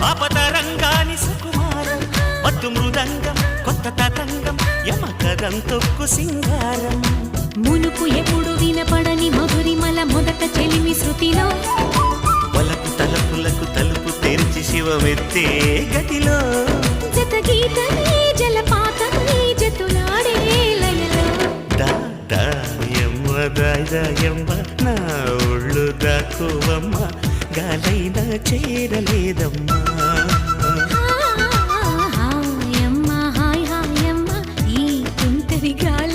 ఆపతరంగాని సుకుమారం మత్తు మృదంగం కొత్త తతంగం యమకదం తొక్కు సింగారం మునుపు ఎప్పుడు వినపడని మధురిమల మొదట చెలిమి శృతిలో వలకు తలపులకు తలుపు తెరిచి శివమెత్తే గదిలో జత గీతమే జలపాతమే జతులాడే లయలో దాయమ్మ దాయమ్మ నా ఒళ్ళు దాక్కువమ్మ గాలైనా చేరలేదమ్మా హాయమ్మ హాయ్ హాయమ్మ ఈ తుంటరి గాలి